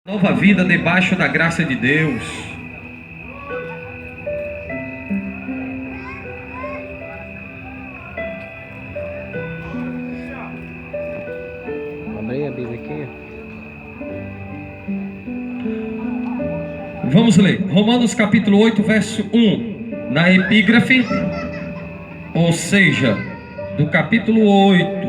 Nova vida debaixo da graça de Deus. Abre a Bíblia aqui. Vamos ler Romanos capítulo 8, verso 1. Na epígrafe, ou seja, do capítulo 8,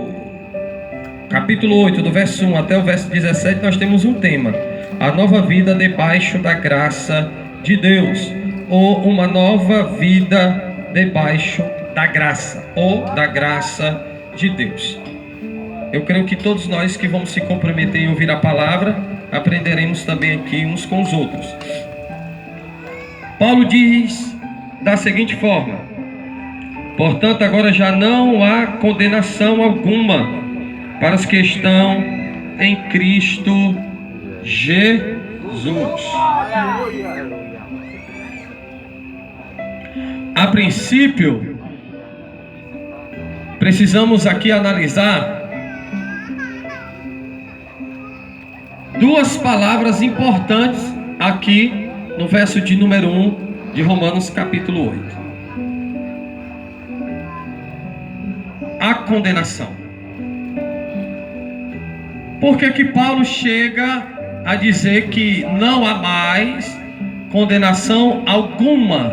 do verso 1 até o verso 17, nós temos um tema: a nova vida debaixo da graça de Deus, ou uma nova vida debaixo da graça, ou da graça de Deus. Eu creio que todos nós que vamos se comprometer em ouvir a palavra, aprenderemos também aqui uns com os outros. Paulo diz da seguinte forma: portanto, agora já não há condenação alguma para os que estão em Cristo Jesus. A princípio, precisamos aqui analisar duas palavras importantes aqui no verso de número 1 de Romanos capítulo 8. A condenação. Por que que Paulo chega a dizer que não há mais condenação alguma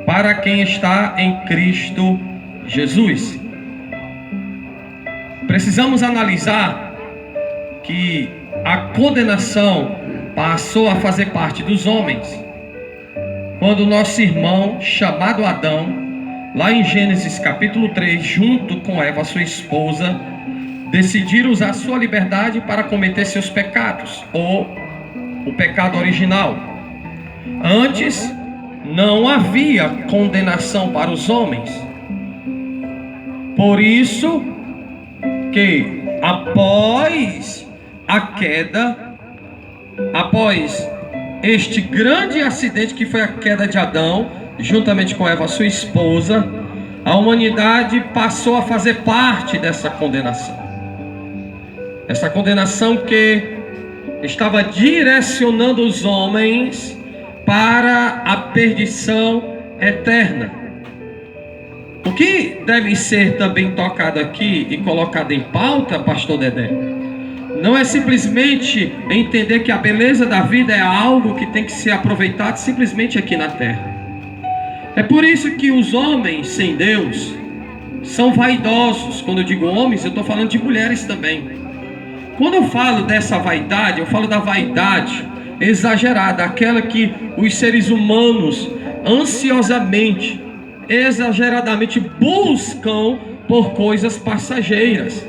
para quem está em Cristo Jesus? Precisamos analisar que a condenação passou a fazer parte dos homens quando nosso irmão chamado Adão, lá em Gênesis capítulo 3, junto com Eva, sua esposa, decidiram usar sua liberdade para cometer seus pecados, ou o pecado original. Antes não havia condenação para os homens. Por isso que após a queda, após este grande acidente que foi a queda de Adão, juntamente com Eva, sua esposa, a humanidade passou a fazer parte dessa condenação. Essa condenação que estava direcionando os homens para a perdição eterna. O que deve ser também tocado aqui e colocado em pauta, pastor Dedé, não é simplesmente entender que a beleza da vida é algo que tem que ser aproveitado simplesmente aqui na terra. É por isso que os homens sem Deus são vaidosos. Quando eu digo homens, eu estou falando de mulheres também. Quando eu falo dessa vaidade, eu falo da vaidade exagerada, aquela que os seres humanos ansiosamente, exageradamente buscam por coisas passageiras.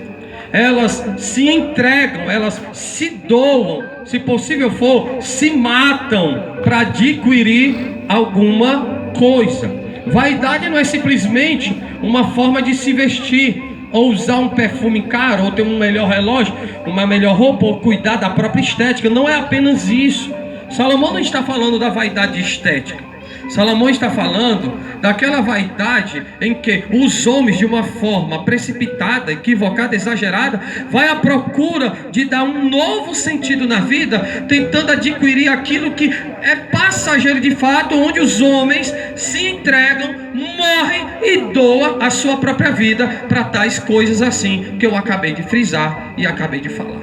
Elas se entregam, elas se doam, se possível for, se matam para adquirir alguma coisa. Vaidade não é simplesmente uma forma de se vestir, ou usar um perfume caro, ou ter um melhor relógio, uma melhor roupa, ou cuidar da própria estética. Não é apenas isso. Salomão não está falando da vaidade estética. Salomão está falando daquela vaidade em que os homens, de uma forma precipitada, equivocada, exagerada, vai à procura de dar um novo sentido na vida, tentando adquirir aquilo que é passageiro de fato, onde os homens se entregam, morrem e doam a sua própria vida para tais coisas assim que eu acabei de frisar e acabei de falar.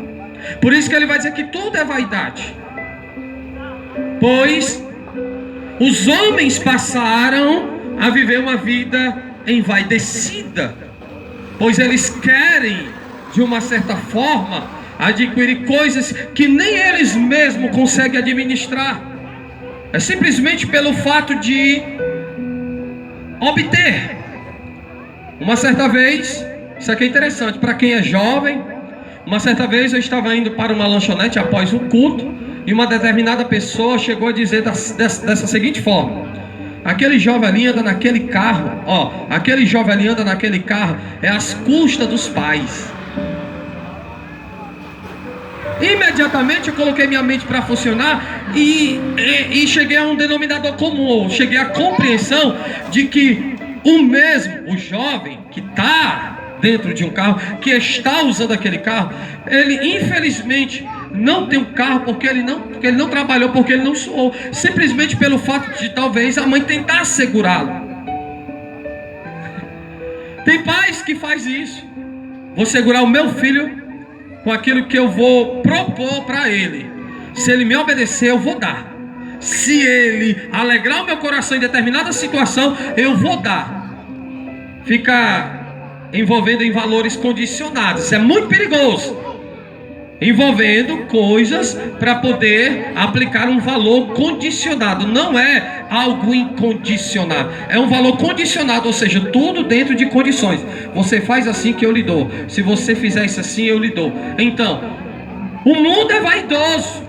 Por isso que ele vai dizer que tudo é vaidade, pois os homens passaram a viver uma vida envaidecida, pois eles querem, de uma certa forma, adquirir coisas que nem eles mesmos conseguem administrar. É simplesmente pelo fato de obter. Uma certa vez, isso aqui é interessante para quem é jovem. Uma certa vez eu estava indo para uma lanchonete após um culto, e uma determinada pessoa chegou a dizer dessa seguinte forma: aquele jovem ali anda naquele carro, aquele jovem ali anda naquele carro é às custas dos pais. Imediatamente eu coloquei minha mente para funcionar e cheguei a um denominador comum, ou cheguei à compreensão de que o jovem que está dentro de um carro, que está usando aquele carro, ele infelizmente não tem um carro porque ele não trabalhou, porque ele não suou, simplesmente pelo fato de talvez a mãe tentar segurá-lo. Tem pais que faz isso. Vou segurar o meu filho com aquilo que eu vou propor para ele. Se ele me obedecer, eu vou dar. Se ele alegrar o meu coração em determinada situação, eu vou dar. Fica envolvendo em valores condicionados. Isso é muito perigoso. Envolvendo coisas para poder aplicar um valor condicionado. Não é algo incondicionado, é um valor condicionado, ou seja, tudo dentro de condições. Você faz assim que eu lhe dou. Se você fizer isso assim, eu lhe dou. Então, o mundo é vaidoso.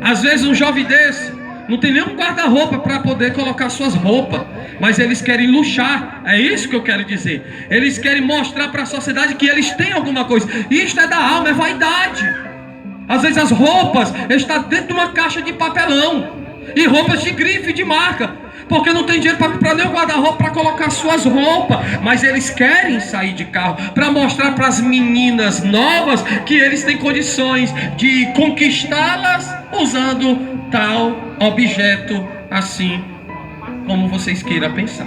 Às vezes um jovem desse não tem nenhum guarda-roupa para poder colocar suas roupas, mas eles querem luxar. É isso que eu quero dizer. Eles querem mostrar para a sociedade que eles têm alguma coisa. Isto é da alma, é vaidade. Às vezes as roupas estão dentro de uma caixa de papelão, e roupas de grife, de marca, porque não tem dinheiro para comprar nem o guarda-roupa para colocar suas roupas. Mas eles querem sair de carro para mostrar para as meninas novas que eles têm condições de conquistá-las usando tal objeto, assim como vocês queiram pensar.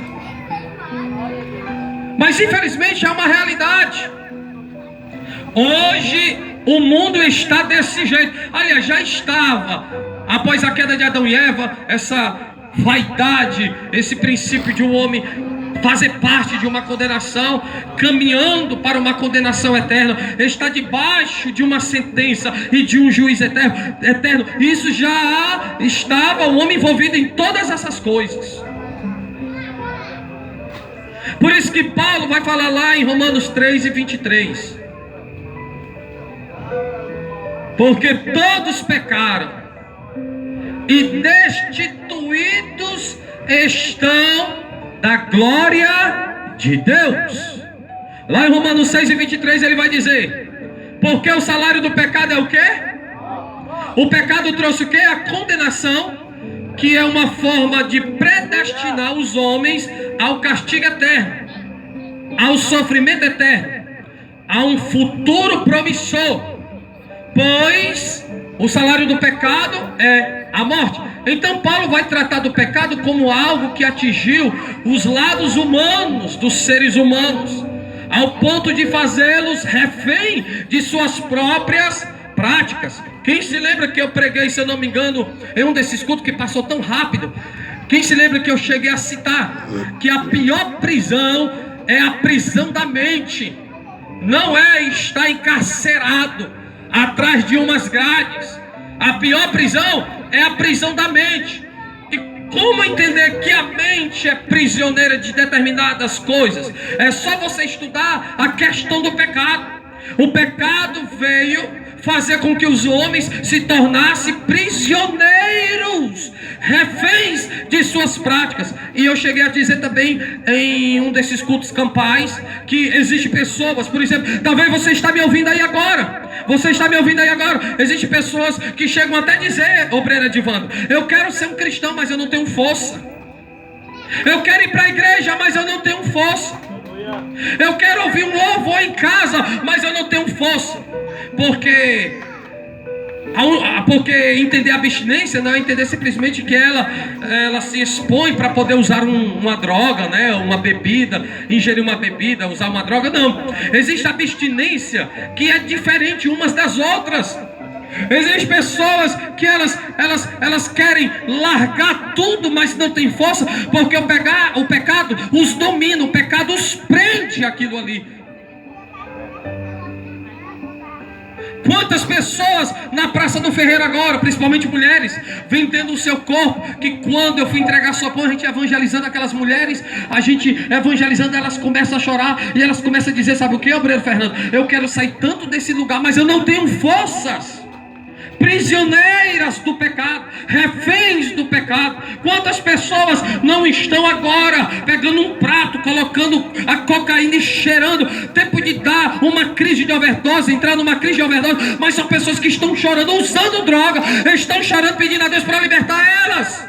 Mas infelizmente é uma realidade. Hoje o mundo está desse jeito. Aliás, já estava após a queda de Adão e Eva. Essa vaidade, esse princípio de um homem fazer parte de uma condenação, caminhando para uma condenação eterna, está debaixo de uma sentença e de um juiz eterno. Isso já estava o homem envolvido em todas essas coisas. Por isso que Paulo vai falar lá em Romanos 3:23. Porque todos pecaram e destituídos estão da glória de Deus. Lá em Romanos 6:23 ele vai dizer: porque o salário do pecado é o quê? O pecado trouxe o quê? A condenação, que é uma forma de predestinar os homens ao castigo eterno, ao sofrimento eterno, a um futuro promissor. Pois o salário do pecado é a morte. Então Paulo vai tratar do pecado como algo que atingiu os lados humanos dos seres humanos, ao ponto de fazê-los refém de suas próprias práticas. Quem se lembra que eu preguei, se eu não me engano, em um desses cultos que passou tão rápido? Quem se lembra que eu cheguei a citar que a pior prisão é a prisão da mente? Não é estar encarcerado atrás de umas grades. A pior prisão é a prisão da mente. E como entender que a mente é prisioneira de determinadas coisas? É só você estudar a questão do pecado. O pecado veio fazer com que os homens se tornassem prisioneiros, reféns de suas práticas. E eu cheguei a dizer também em um desses cultos campais que existem pessoas, por exemplo, talvez você está me ouvindo aí agora. Você está me ouvindo aí agora. Existem pessoas que chegam até a dizer, obreira Divando, eu quero ser um cristão, mas eu não tenho força. Eu quero ir para a igreja, mas eu não tenho força. Eu quero ouvir um louvor em casa, mas eu não tenho força. Porque entender a abstinência não é entender simplesmente que ela se expõe para poder usar uma droga, né? Uma bebida, ingerir uma bebida, usar uma droga. Não, existe abstinência que é diferente umas das outras. Existem pessoas que elas querem largar tudo, mas não tem força, porque o pecado os domina, o pecado os prende aquilo ali. Quantas pessoas na Praça do Ferreiro agora, principalmente mulheres, vendendo o seu corpo, que quando eu fui entregar sopão, a gente evangelizando aquelas mulheres, a gente evangelizando, elas começam a chorar, e elas começam a dizer, sabe o que, obreiro Fernando? Eu quero sair tanto desse lugar, mas eu não tenho forças. Prisioneiras do pecado, reféns do pecado. Quantas pessoas não estão agora pegando um prato, colocando a cocaína e cheirando, tempo de dar uma crise de overdose, entrar numa crise de overdose, mas são pessoas que estão chorando, usando droga, estão chorando, pedindo a Deus para libertar elas.